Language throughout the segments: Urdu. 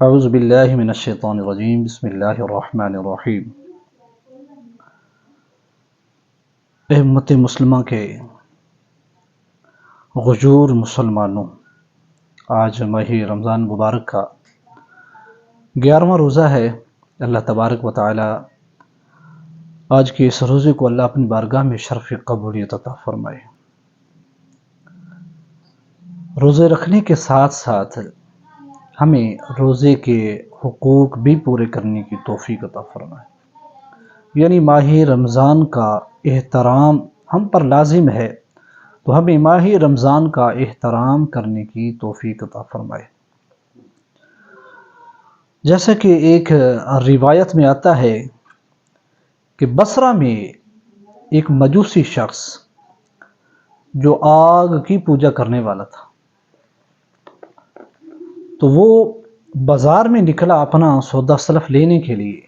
اعوذ باللہ من الشیطان الرجیم بسم اللہ الرحمن الرحیم۔ امت مسلمہ کے غجور مسلمانوں، آج ماہ رمضان مبارک کا 11واں روزہ ہے۔ اللہ تبارک و تعالی آج کے اس روزے کو اللہ اپنی بارگاہ میں شرف قبولیت عطا فرمائے۔ روزے رکھنے کے ساتھ ساتھ ہمیں روزے کے حقوق بھی پورے کرنے کی توفیق عطا فرمائے، یعنی ماہ رمضان کا احترام ہم پر لازم ہے، تو ہمیں ماہ رمضان کا احترام کرنے کی توفیق عطا فرمائے۔ جیسا کہ ایک روایت میں آتا ہے کہ بصرہ میں ایک مجوسی شخص جو آگ کی پوجا کرنے والا تھا، تو وہ بازار میں نکلا اپنا سودا سلف لینے کے لیے،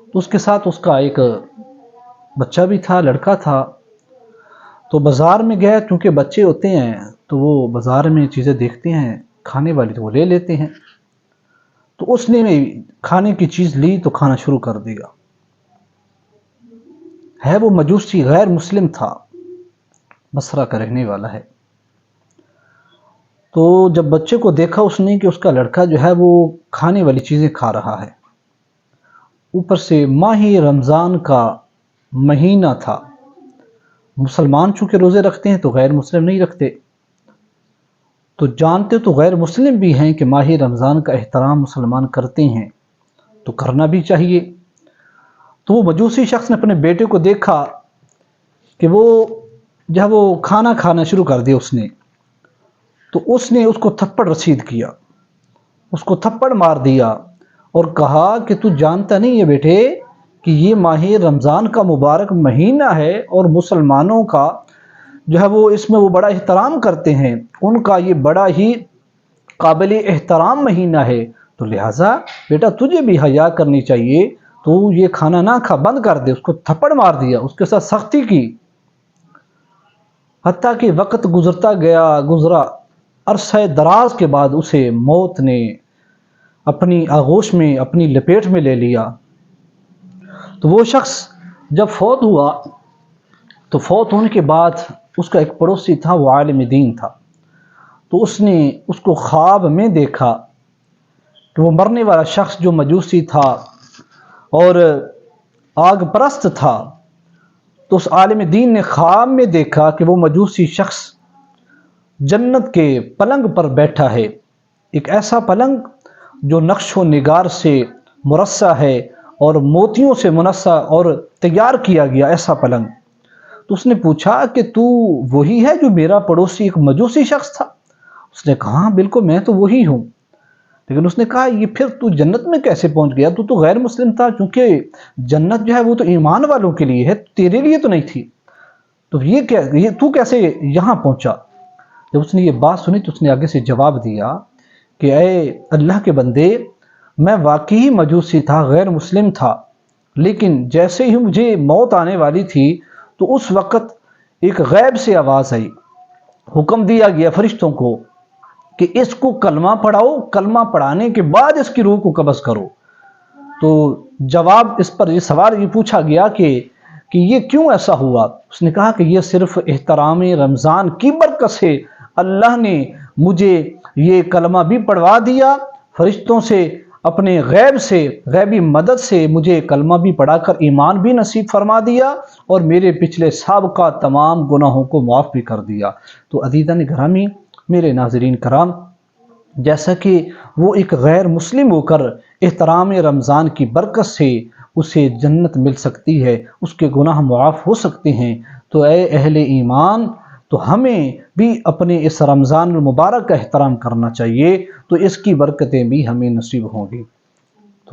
تو اس کے ساتھ اس کا ایک بچہ بھی تھا، لڑکا تھا۔ تو بازار میں گیا، کیونکہ بچے ہوتے ہیں تو وہ بازار میں چیزیں دیکھتے ہیں کھانے والی تو وہ لے لیتے ہیں، تو اس نے کھانے کی چیز لی تو کھانا شروع کر دیا۔ ہے وہ مجوسی، غیر مسلم تھا، بصرہ کا رہنے والا ہے۔ تو جب بچے کو دیکھا اس نے کہ اس کا لڑکا جو ہے وہ کھانے والی چیزیں کھا رہا ہے، اوپر سے ماہ رمضان کا مہینہ تھا، مسلمان چونکہ روزے رکھتے ہیں تو غیر مسلم نہیں رکھتے، تو جانتے تو غیر مسلم بھی ہیں کہ ماہ رمضان کا احترام مسلمان کرتے ہیں تو کرنا بھی چاہیے۔ تو وہ مجوسی شخص نے اپنے بیٹے کو دیکھا کہ وہ جب وہ کھانا کھانا شروع کر دیا تو اس نے اس کو تھپڑ رسید کیا، اس کو تھپڑ مار دیا اور کہا کہ تو جانتا نہیں ہے بیٹے کہ یہ ماہ رمضان کا مبارک مہینہ ہے اور مسلمانوں کا جو ہے وہ اس میں وہ بڑا احترام کرتے ہیں، ان کا یہ بڑا ہی قابل احترام مہینہ ہے، تو لہٰذا بیٹا تجھے بھی حیا کرنی چاہیے، تو یہ کھانا نہ کھا، بند کر دے۔ اس کو تھپڑ مار دیا، اس کے ساتھ سختی کی، حتیٰ کہ وقت گزرا عرصہ دراز کے بعد اسے موت نے اپنی آغوش میں، اپنی لپیٹ میں لے لیا۔ تو وہ شخص جب فوت ہوا تو فوت ہونے کے بعد اس کا ایک پڑوسی تھا، وہ عالم دین تھا، تو اس نے اس کو خواب میں دیکھا کہ وہ مرنے والا شخص جو مجوسی تھا اور آگ پرست تھا، تو اس عالم دین نے خواب میں دیکھا کہ وہ مجوسی شخص جنت کے پلنگ پر بیٹھا ہے، ایک ایسا پلنگ جو نقش و نگار سے مرصع ہے اور موتیوں سے منصع اور تیار کیا گیا ایسا پلنگ۔ تو اس نے پوچھا کہ تو وہی ہے جو میرا پڑوسی ایک مجوسی شخص تھا؟ اس نے کہا ہاں بالکل میں تو وہی ہوں۔ لیکن اس نے کہا یہ پھر تو جنت میں کیسے پہنچ گیا؟ تو غیر مسلم تھا، چونکہ جنت جو ہے وہ تو ایمان والوں کے لیے ہے، تیرے لیے تو نہیں تھی، تو یہ تو کیسے یہاں پہنچا؟ جب اس نے یہ بات سنی تو اس نے آگے سے جواب دیا کہ اے اللہ کے بندے، میں واقعی مجوسی تھا، غیر مسلم تھا، لیکن جیسے ہی مجھے موت آنے والی تھی تو اس وقت ایک غیب سے آواز آئی، حکم دیا گیا فرشتوں کو کہ اس کو کلمہ پڑھاؤ، کلمہ پڑھانے کے بعد اس کی روح کو قبض کرو۔ تو جواب اس پر یہ سوال یہ پوچھا گیا کہ یہ کیوں ایسا ہوا؟ اس نے کہا کہ یہ صرف احترام رمضان کی برکت سے اللہ نے مجھے یہ کلمہ بھی پڑھوا دیا، فرشتوں سے اپنے غیب سے، غیبی مدد سے مجھے کلمہ بھی پڑھا کر ایمان بھی نصیب فرما دیا اور میرے پچھلے سابقہ تمام گناہوں کو معاف بھی کر دیا۔ تو عزیزان گرامی، میرے ناظرین کرام، جیسا کہ وہ ایک غیر مسلم ہو کر احترام رمضان کی برکت سے اسے جنت مل سکتی ہے، اس کے گناہ معاف ہو سکتے ہیں، تو اے اہل ایمان، تو ہمیں بھی اپنے اس رمضان المبارک کا احترام کرنا چاہیے، تو اس کی برکتیں بھی ہمیں نصیب ہوں گی۔